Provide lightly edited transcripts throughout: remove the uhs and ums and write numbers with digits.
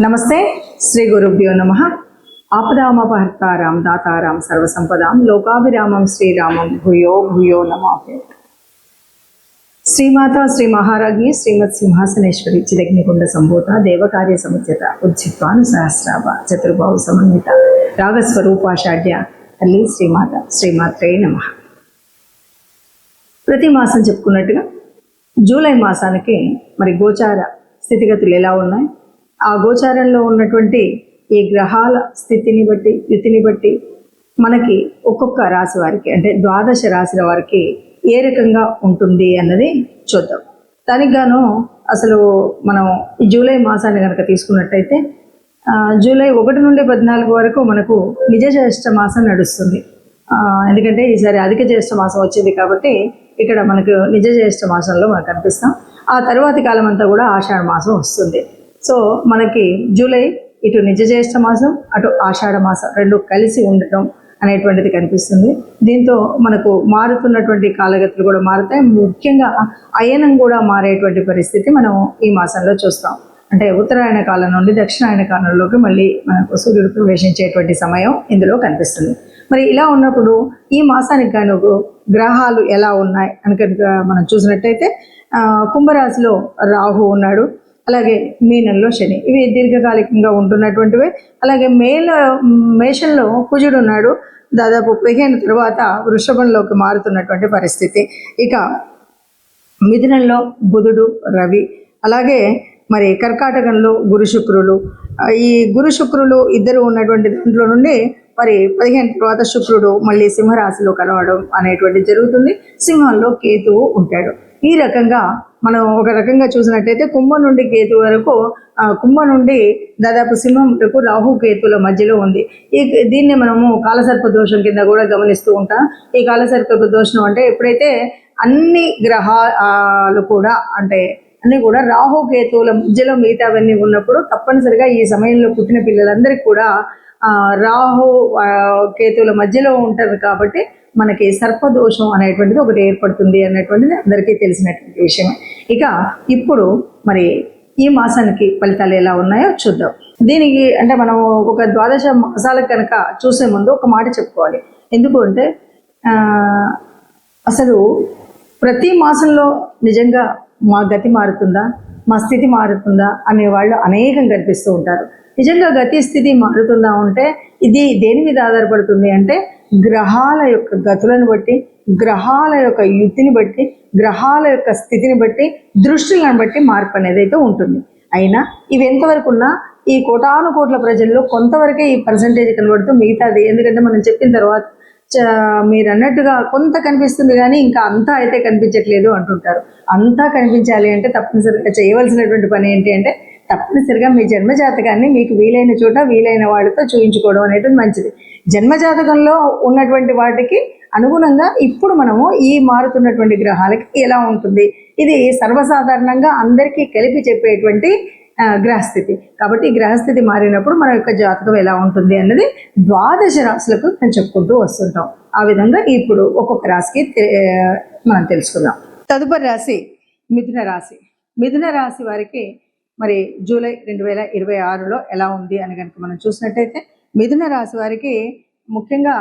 నమస్తే. శ్రీ గురుభ్యో నమః. ఆపదామపహర్తారాం దాతారాం సర్వసంపదాం లోకాభిరామం శ్రీరామం భూయో భూయో నమామి. శ్రీమాత శ్రీ మహారాజ్ఞి శ్రీమత్ సింహాసనేశ్వరి చిదగ్నికుండ సంభూత దేవకార్య సముచిత ఉజ్జిత్వాను సహస్రాభ చతుర్బాహు సమన్విత రాగస్వరూపాషాఢ్య తల్లి శ్రీమాత శ్రీమాత్రే నమః. ప్రతి మాసం చెప్పుకున్నట్టుగా జూలై మాసానికి మరి గోచార స్థితిగతులు ఎలా ఉన్నాయి, ఆ గోచారంలో ఉన్నటువంటి ఈ గ్రహాల స్థితిని బట్టి యుతిని బట్టి మనకి ఒక్కొక్క రాశి వారికి అంటే ద్వాదశ రాశుల వారికి ఏ రకంగా ఉంటుంది అన్నది చూద్దాం. దానికి గాను అసలు మనం ఈ జూలై మాసాన్ని కనుక తీసుకున్నట్టయితే జూలై 1 నుండి 14 వరకు మనకు నిజ జ్యేష్ఠ మాసం నడుస్తుంది. ఎందుకంటే ఈసారి అధిక జ్యేష్ఠ మాసం వచ్చింది కాబట్టి ఇక్కడ మనకు నిజ జ్యేష్ఠ మాసంలో మనకు కనిపిస్తాం. ఆ తర్వాతి కాలం అంతా కూడా ఆషాఢ మాసం వస్తుంది. సో మనకి జూలై ఇటు నిజ జ్యేష్ఠ మాసం అటు ఆషాఢ మాసం రెండు కలిసి ఉండటం అనేటువంటిది కనిపిస్తుంది. దీంతో మనకు మారుతున్నటువంటి కాలగతులు కూడా మారుతాయి. ముఖ్యంగా అయనం కూడా మారేటువంటి పరిస్థితి మనం ఈ మాసంలో చూస్తాం. అంటే ఉత్తరాయణ కాలం నుండి దక్షిణాయన కాలంలోకి మళ్ళీ మనకు సూర్యుడు ప్రవేశించేటువంటి సమయం ఇందులో కనిపిస్తుంది. మరి ఇలా ఉన్నప్పుడు ఈ మాసానికి గాను గ్రహాలు ఎలా ఉన్నాయి అని కనుక మనం చూసినట్టయితే కుంభరాశిలో రాహు ఉన్నాడు, అలాగే మీనంలో శని, ఇవి దీర్ఘకాలికంగా ఉంటున్నటువంటివి. అలాగే మేషంలో కుజుడు ఉన్నాడు, దాదాపు 15 తర్వాత వృషభంలోకి మారుతున్నటువంటి పరిస్థితి. ఇక మిథునంలో బుధుడు రవి, అలాగే మరి కర్కాటకంలో గురు శుక్రులు. ఈ గురు శుక్రులు ఇద్దరు ఉన్నటువంటి దాంట్లో నుండి మరి 15 తర్వాత శుక్రుడు మళ్ళీ సింహరాశిలో కలవడం అనేటువంటిది జరుగుతుంది. సింహంలో కేతువు ఉంటాడు. ఈ రకంగా మనం ఒక రకంగా చూసినట్టయితే కుంభం నుండి కేతు వరకు, కుంభం నుండి దాదాపు సింహం వరకు రాహు కేతుల మధ్యలో ఉంది. దీన్ని మనము కాలసర్ప దోషం కింద కూడా గమనిస్తూ ఉంటాం. ఈ కాలసర్ప దోషం అంటే ఎప్పుడైతే అన్ని గ్రహాలు కూడా అంటే అన్నీ కూడా రాహు కేతువుల మధ్యలో మిగతావన్నీ ఉన్నప్పుడు తప్పనిసరిగా ఈ సమయంలో పుట్టిన పిల్లలందరికీ కూడా రాహు కేతువుల మధ్యలో ఉంటారు కాబట్టి మనకి సర్పదోషం అనేటువంటిది ఒకటి ఏర్పడుతుంది అన్నటువంటిది అందరికీ తెలిసినటువంటి విషయం. ఇక ఇప్పుడు మరి ఈ మాసానికి ఫలితాలు ఎలా ఉన్నాయో చూద్దాం. దీనికి అంటే మనం ఒక ద్వాదశ మాసాలకు కనుక చూసే ముందు ఒక మాట చెప్పుకోవాలి. ఎందుకు అంటే అసలు ప్రతి మాసంలో నిజంగా మా గతి మారుతుందా, మా స్థితి మారుతుందా అనేవాళ్ళు అనేకం కనిపిస్తూ ఉంటారు. నిజంగా గతి స్థితి మారుతుందా అంటే ఇది దేని మీద ఆధారపడుతుంది అంటే గ్రహాల యొక్క గతులను బట్టి, గ్రహాల యొక్క యుతిని బట్టి, గ్రహాల యొక్క స్థితిని బట్టి, దృష్టిలను బట్టి మార్పు అనేది అయితే ఉంటుంది. అయినా ఇవి ఎంతవరకు ఉన్నా ఈ కోటాను కోట్ల ప్రజల్లో కొంతవరకే ఈ పర్సంటేజ్ కనబడుతూ మిగతాది, ఎందుకంటే మనం చెప్పిన తర్వాత మీరు అన్నట్టుగా కొంత కనిపిస్తుంది కానీ ఇంకా అంతా అయితే కనిపించట్లేదు అంటుంటారు. అంతా కనిపించాలి అంటే తప్పనిసరిగా చేయవలసినటువంటి పని ఏంటి అంటే తప్పనిసరిగా మీ జన్మజాతకాన్ని మీకు వీలైన చోట వీలైన వాళ్ళతో చూయించుకోవడం అనేది మంచిది. జన్మజాతకంలో ఉన్నటువంటి వాటికి అనుగుణంగా ఇప్పుడు మనము ఈ మారుతున్నటువంటి గ్రహాలకి ఎలా ఉంటుంది, ఇది సర్వసాధారణంగా అందరికీ కలిపి చెప్పేటువంటి గ్రహస్థితి. కాబట్టి గ్రహస్థితి మారినప్పుడు మన యొక్క జాతకం ఎలా ఉంటుంది అన్నది ద్వాదశ రాశులకు మనం చెప్పుకుంటూ వస్తుంటాం. ఆ విధంగా ఇప్పుడు ఒక్కొక్క రాశికి మనం తెలుసుకుందాం. తదుపరి రాశి మిథున రాశి. మిథున రాశి వారికి మరి జూలై 2026లో ఎలా ఉంది అని కనుక మనం చూసినట్టయితే మిథున రాశి వారికి ముఖ్యంగా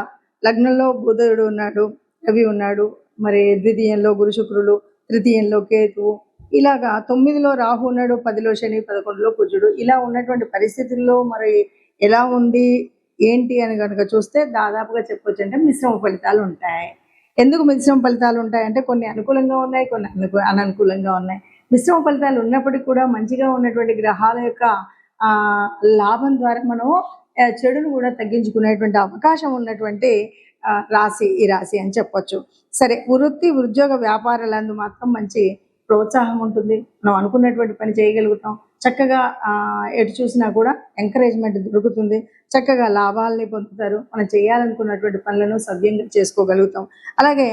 లగ్నంలో బుధుడు ఉన్నాడు, రవి ఉన్నాడు, మరి ద్వితీయంలో గురు శుక్రులు, తృతీయంలో కేతువు, ఇలాగా 9లో రాహు ఉన్నాడు, 10లో శని, 11లో కుజుడు. ఇలా ఉన్నటువంటి పరిస్థితుల్లో మరి ఎలా ఉంది ఏంటి అని కనుక చూస్తే దాదాపుగా చెప్పొచ్చు అంటే మిశ్రమ ఫలితాలు ఉంటాయి. ఎందుకు మిశ్రమ ఫలితాలు ఉంటాయంటే కొన్ని అనుకూలంగా ఉన్నాయి, కొన్ని అననుకూలంగా ఉన్నాయి. మిశ్రమ ఫలితాలు ఉన్నప్పటికీ కూడా మంచిగా ఉన్నటువంటి గ్రహాల యొక్క లాభం ద్వారా మనం చెడును కూడా తగ్గించుకునేటువంటి అవకాశం ఉన్నటువంటి రాశి ఈ రాశి అని చెప్పొచ్చు. సరే, వృత్తి ఉద్యోగ వ్యాపారాలందు మాత్రం మంచి ప్రోత్సాహం ఉంటుంది. మనం అనుకున్నటువంటి పని చేయగలుగుతాం. చక్కగా ఎటు చూసినా కూడా ఎంకరేజ్మెంట్ దొరుకుతుంది. చక్కగా లాభాలని పొందుతారు. మనం చేయాలనుకున్నటువంటి పనులను సవ్యంగా చేసుకోగలుగుతాం. అలాగే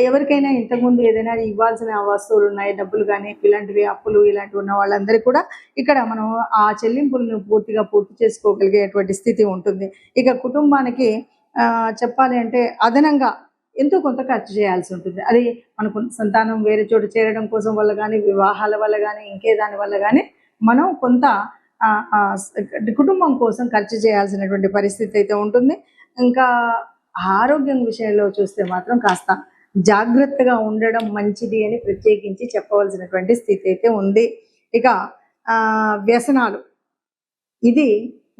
ఎవరికైనా ఇంతకుముందు ఏదైనా ఇవ్వాల్సిన వస్తువులు ఉన్నాయి, డబ్బులు కానీ ఇలాంటివి అప్పులు ఇలాంటివి ఉన్న వాళ్ళందరికీ కూడా ఇక్కడ మనం ఆ చెల్లింపులను పూర్తి చేసుకోగలిగేటువంటి స్థితి ఉంటుంది. ఇక కుటుంబానికి చెప్పాలి అంటే అదనంగా ఎంతో కొంత ఖర్చు చేయాల్సి ఉంటుంది. అది మనకు సంతానం వేరే చోట చేరడం కోసం వల్ల కానీ, వివాహాల వల్ల కానీ, ఇంకే దాని వల్ల కానీ మనం కొంత కుటుంబం కోసం ఖర్చు చేయాల్సినటువంటి పరిస్థితి అయితే ఉంటుంది. ఇంకా ఆరోగ్యం విషయంలో చూస్తే మాత్రం కాస్త జాగ్రత్తగా ఉండడం మంచిది అని ప్రత్యేకించి చెప్పవలసినటువంటి స్థితి అయితే ఉంది. ఇక వ్యసనాలు, ఇది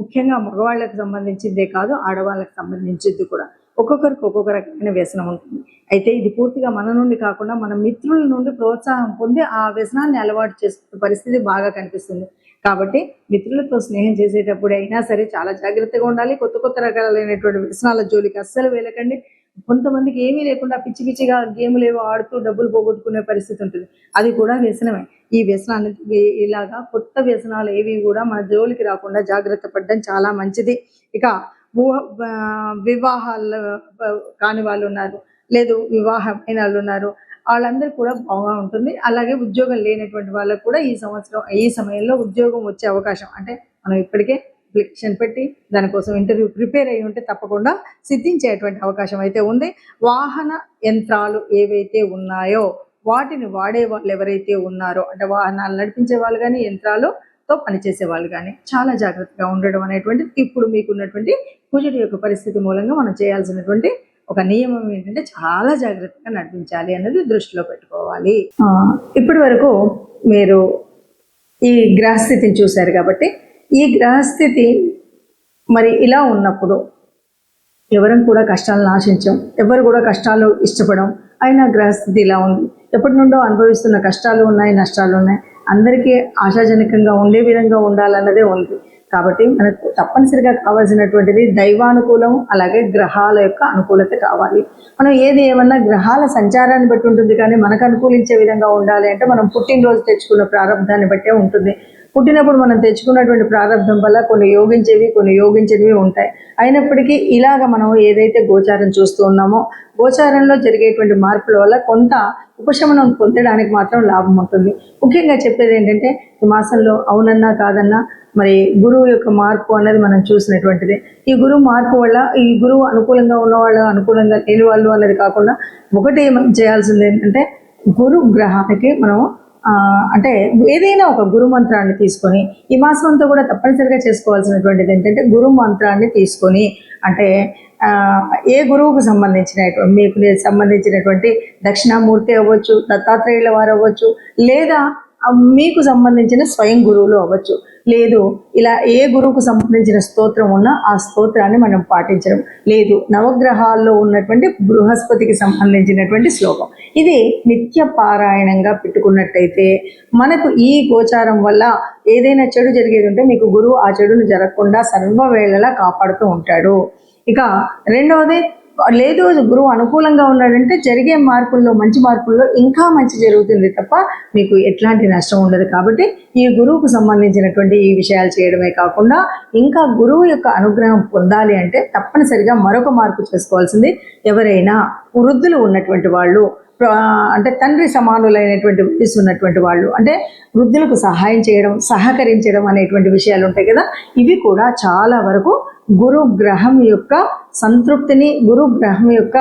ముఖ్యంగా మగవాళ్ళకి సంబంధించిందే కాదు, ఆడవాళ్ళకి సంబంధించింది కూడా. ఒక్కొక్కరికి ఒక్కొక్క రకమైన వ్యసనం ఉంటుంది. అయితే ఇది పూర్తిగా మన నుండి కాకుండా మన మిత్రుల నుండి ప్రోత్సాహం పొంది ఆ వ్యసనాన్ని అలవాటు చేసుకునే పరిస్థితి బాగా కనిపిస్తుంది. కాబట్టి మిత్రులతో స్నేహం చేసేటప్పుడు అయినా సరే చాలా జాగ్రత్తగా ఉండాలి. కొత్త కొత్త రకాలైనటువంటి వ్యసనాల జోలికి అస్సలు వెళ్ళకండి. కొంతమందికి ఏమీ లేకుండా పిచ్చి పిచ్చిగా గేములు ఏవో ఆడుతూ డబ్బులు పోగొట్టుకునే పరిస్థితి ఉంటుంది. అది కూడా వ్యసనమే. ఈ వ్యసనాన్ని ఇలాగా కొత్త వ్యసనాలు ఏవి కూడా మన జోలికి రాకుండా జాగ్రత్త పడడం చాలా మంచిది. ఇక వివాహాలు కాని వాళ్ళు ఉన్నారు, లేదు వివాహమైన వాళ్ళు ఉన్నారు, వాళ్ళందరూ కూడా బాగా ఉంటుంది. అలాగే ఉద్యోగం లేనటువంటి వాళ్ళకు కూడా ఈ సమయంలో ఉద్యోగం వచ్చే అవకాశం, అంటే మనం ఇప్పటికే అప్లికేషన్ పెట్టి దానికోసం ఇంటర్వ్యూ ప్రిపేర్ అయ్యి ఉంటే తప్పకుండా సిద్ధించేటువంటి అవకాశం అయితే ఉంది. వాహన యంత్రాలు ఏవైతే ఉన్నాయో వాటిని వాడే వాళ్ళు ఎవరైతే ఉన్నారో, అంటే వాహనాలు నడిపించే వాళ్ళు కానీ యంత్రాలతో పనిచేసే వాళ్ళు కానీ చాలా జాగ్రత్తగా ఉండడం అనేటువంటిది ఇప్పుడు మీకున్నటువంటి కుజుడి యొక్క పరిస్థితి మూలంగా మనం చేయాల్సినటువంటి ఒక నియమం ఏంటంటే చాలా జాగ్రత్తగా నడిపించాలి అన్నది దృష్టిలో పెట్టుకోవాలి. ఇప్పటి వరకు మీరు ఈ గ్రహస్థితిని చూశారు కాబట్టి ఈ గ్రహస్థితి మరి ఇలా ఉన్నప్పుడు ఎవరం కూడా కష్టాలను ఆశించాం, ఎవరు కూడా కష్టాలు ఇష్టపడం, అయినా గ్రహస్థితి ఇలా ఉంది. ఎప్పటి నుండో అనుభవిస్తున్న కష్టాలు ఉన్నాయి, నష్టాలు ఉన్నాయి. అందరికీ ఆశాజనకంగా ఉండే విధంగా ఉండాలన్నదే ఉంది. కాబట్టి మనకు తప్పనిసరిగా కావాల్సినటువంటిది దైవానుకూలం, అలాగే గ్రహాల యొక్క అనుకూలత కావాలి. మనం ఏమన్నా గ్రహాల సంచారాన్ని బట్టి ఉంటుంది, కానీ మనకు అనుకూలించే విధంగా ఉండాలి అంటే మనం పుట్టినరోజు తెచ్చుకున్న ప్రారంభాన్ని బట్టే ఉంటుంది. పుట్టినప్పుడు మనం తెచ్చుకున్నటువంటి ప్రారంభం వల్ల కొన్ని యోగించేవి ఉంటాయి. అయినప్పటికీ ఇలాగ మనం ఏదైతే గోచారం చూస్తూ ఉన్నామో, గోచారంలో జరిగేటువంటి మార్పుల వల్ల కొంత ఉపశమనం పొందడానికి మాత్రం లాభం ఉంటుంది. ముఖ్యంగా చెప్పేది ఏంటంటే ఈ మాసంలో అవునన్నా కాదన్నా మరి గురువు యొక్క మార్పు అన్నది మనం చూసినటువంటిది. ఈ గురువు మార్పు వల్ల ఈ గురువు అనుకూలంగా ఉన్నవాళ్ళు, అనుకూలంగా లేని వాళ్ళు అన్నది కాకుండా ఒకటి మనం చేయాల్సింది ఏంటంటే గురు గ్రహానికి మనం అంటే ఏదైనా ఒక గురు మంత్రాన్ని తీసుకొని ఈ మాసం అంతా కూడా తప్పనిసరిగా చేసుకోవాల్సినటువంటిది ఏంటంటే గురు మంత్రాన్ని తీసుకొని, అంటే ఏ గురువుకు మీకు సంబంధించినటువంటి దక్షిణామూర్తి అవ్వచ్చు, దత్తాత్రేయుల వారు అవ్వచ్చు, లేదా మీకు సంబంధించిన స్వయం గురువులు అవ్వచ్చు, లేదు ఇలా ఏ గురువుకు సంబంధించిన స్తోత్రం ఉన్నా ఆ స్తోత్రాన్ని మనం పాటించడం, లేదు నవగ్రహాల్లో ఉన్నటువంటి బృహస్పతికి సంబంధించినటువంటి శ్లోకం, ఇది నిత్య పారాయణంగా పెట్టుకున్నట్టయితే మనకు ఈ గోచారం వల్ల ఏదైనా చెడు జరిగేది ఉంటే మీకు గురువు ఆ చెడును జరగకుండా సర్వవేళలా కాపాడుతూ ఉంటాడు. ఇక రెండవది, లేదు గురువు అనుకూలంగా ఉన్నాడంటే జరిగే మంచి మార్పుల్లో ఇంకా మంచి జరుగుతుంది తప్ప మీకు ఎట్లాంటి నష్టం ఉండదు. కాబట్టి ఈ గురువుకు సంబంధించినటువంటి ఈ విషయాలు చేయడమే కాకుండా ఇంకా గురువు యొక్క అనుగ్రహం పొందాలి అంటే తప్పనిసరిగా మరొక మార్పు చేసుకోవాల్సింది, ఎవరైనా వృద్ధులు ఉన్నటువంటి వాళ్ళు, అంటే తండ్రి సమానులైనటువంటి వయసు ఉన్నటువంటి వాళ్ళు, అంటే వృద్ధులకు సహాయం చేయడం, సహకరించడం అనేటువంటి విషయాలు ఉంటాయి కదా, ఇవి కూడా చాలా వరకు గురు గ్రహం యొక్క సంతృప్తిని, గురు గ్రహం యొక్క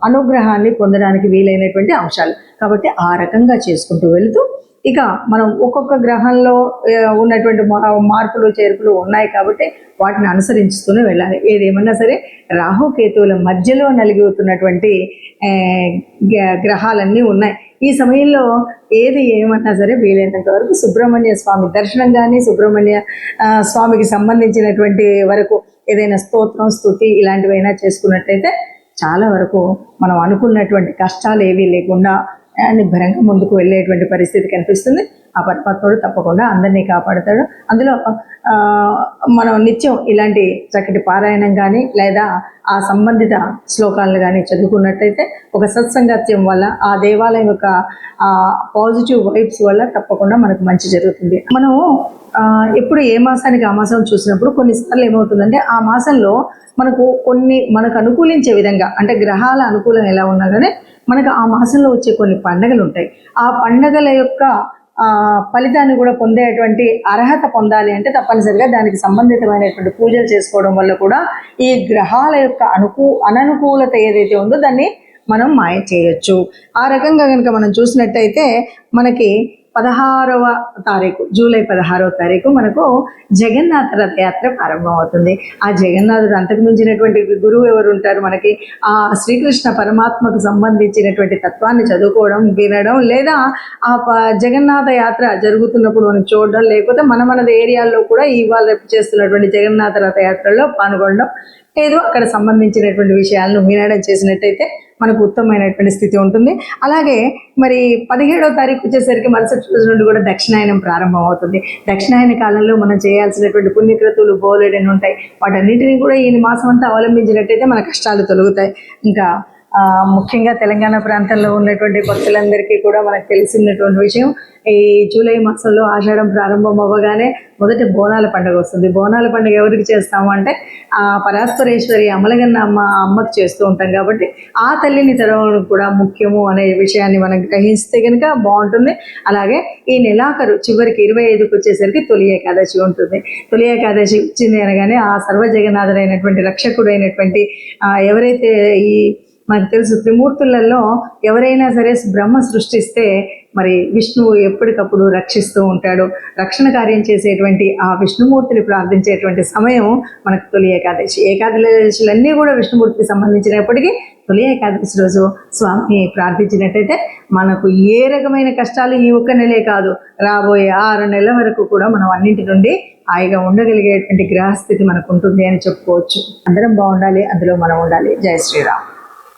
అనుగ్రహాన్ని పొందడానికి వీలైనటువంటి అంశాలు. కాబట్టి ఆ రకంగా చేసుకుంటూ వెళుతూ ఇక మనం ఒక్కొక్క గ్రహంలో ఉన్నటువంటి మార్పులు చేర్పులు ఉన్నాయి కాబట్టి వాటిని అనుసరించుతూనే వెళ్ళాలి. ఏదేమన్నా సరే రాహుకేతువుల మధ్యలో నలిగిపోతున్నటువంటి గ్రహాలన్నీ ఉన్నాయి. ఈ సమయంలో ఏమన్నా సరే వీలైనంత వరకు సుబ్రహ్మణ్య స్వామి దర్శనం కానీ, సుబ్రహ్మణ్య స్వామికి సంబంధించినటువంటి వరకు ఏదైనా స్తోత్రం, స్తుతి ఇలాంటివైనా చేసుకున్నట్టయితే చాలా వరకు మనం అనుకున్నటువంటి కష్టాలు ఏవీ లేకుండా నిబ్బరంగా ముందుకు వెళ్ళేటువంటి పరిస్థితి కనిపిస్తుంది. ఆ పరమాత్ముడు తప్పకుండా అందరినీ కాపాడుతాడు. అందులో మనం నిత్యం ఇలాంటి చక్కటి పారాయణం కానీ లేదా ఆ సంబంధిత శ్లోకాలను కానీ చదువుకున్నట్టయితే ఒక సత్సంగత్యం వల్ల ఆ దేవాలయం యొక్క పాజిటివ్ వైబ్స్ వల్ల తప్పకుండా మనకు మంచి జరుగుతుంది. మనం ఎప్పుడు ఏ మాసానికి ఆ మాసం చూసినప్పుడు కొన్నిసార్లు ఏమవుతుందంటే ఆ మాసంలో మనకు అనుకూలించే విధంగా, అంటే గ్రహాల అనుకూలం ఎలా ఉన్నా కానీ మనకు ఆ మాసంలో వచ్చే కొన్ని పండగలు ఉంటాయి. ఆ పండగల యొక్క ఫలితాన్ని కూడా పొందేటువంటి అర్హత పొందాలి అంటే తప్పనిసరిగా దానికి సంబంధితమైనటువంటి పూజలు చేసుకోవడం వల్ల కూడా ఈ గ్రహాల యొక్క అననుకూలత ఏదైతే ఉందో దాన్ని మనం మాయ చేయొచ్చు. ఆ రకంగా కనుక మనం చూసినట్టయితే మనకి 16వ తారీఖు, జూలై 16వ తారీఖు మనకు జగన్నాథ రథయాత్ర ప్రారంభం అవుతుంది. ఆ జగన్నాథుడు అంతకు మించినటువంటి గురువు ఎవరు ఉంటారు మనకి? ఆ శ్రీకృష్ణ పరమాత్మకు సంబంధించినటువంటి తత్వాన్ని చదువుకోవడం, వినడం, లేదా ఆ జగన్నాథ యాత్ర జరుగుతున్నప్పుడు మనం చూడడం, లేకపోతే మన ఏరియాల్లో కూడా ఇవాళ రేపు చేస్తున్నటువంటి జగన్నాథ రథయాత్రలో పాల్గొనడం, ఏదో అక్కడ సంబంధించినటువంటి విషయాలను వినడం చేసినట్టయితే మనకు ఉత్తమమైనటువంటి స్థితి ఉంటుంది. అలాగే మరి 17వ తారీఖు వచ్చేసరికి మరుసటి రోజు నుండి కూడా దక్షిణాయనం ప్రారంభం అవుతుంది. దక్షిణాయన కాలంలో మనం చేయాల్సినటువంటి పుణ్యక్రతువులు బోలెడని ఉంటాయి. వాటన్నిటిని కూడా ఈ మాసం అంతా అవలంబించినట్టయితే మన కష్టాలు తొలగుతాయి. ఇంకా ముఖ్యంగా తెలంగాణ ప్రాంతంలో ఉన్నటువంటి భక్తులందరికీ కూడా మనకు తెలిసినటువంటి విషయం, ఈ జూలై మాసంలో ఆషాఢం ప్రారంభం అవ్వగానే మొదటి బోనాల పండుగ వస్తుంది. బోనాల పండుగ ఎవరికి చేస్తాము అంటే ఆ పరాత్పరేశ్వరి అమలగన్న అమ్మకి చేస్తూ ఉంటాం. కాబట్టి ఆ తల్లిని తెరవడం కూడా ముఖ్యము అనే విషయాన్ని మనం గ్రహిస్తే కనుక బాగుంటుంది. అలాగే ఈ నెలాఖరు చివరికి 25కి వచ్చేసరికి తొలి ఏకాదశి ఉంటుంది. తొలి ఏకాదశి వచ్చింది అనగానే ఆ సర్వజగన్నాథుడైనటువంటి రక్షకుడైనటువంటి ఎవరైతే ఈ మనకు తెలుసు త్రిమూర్తులలో ఎవరైనా సరే బ్రహ్మ సృష్టిస్తే మరి విష్ణువు ఎప్పటికప్పుడు రక్షిస్తూ ఉంటాడు. రక్షణ కార్యం చేసేటువంటి ఆ విష్ణుమూర్తిని ప్రార్థించేటువంటి సమయం మనకు తొలి ఏకాదశి. ఏకాదశులన్నీ కూడా విష్ణుమూర్తికి సంబంధించినప్పటికీ తొలి ఏకాదశి రోజు స్వామిని ప్రార్థించినట్టయితే మనకు ఏ రకమైన కష్టాలు ఈ ఒక్క నెలే కాదు, రాబోయే 6 నెలల వరకు కూడా మనం అన్నింటి నుండి హాయిగా ఉండగలిగేటువంటి గ్రహస్థితి మనకు ఉంటుంది అని చెప్పుకోవచ్చు. అందరం బాగుండాలి, అందులో మనం ఉండాలి. జై శ్రీరామ్.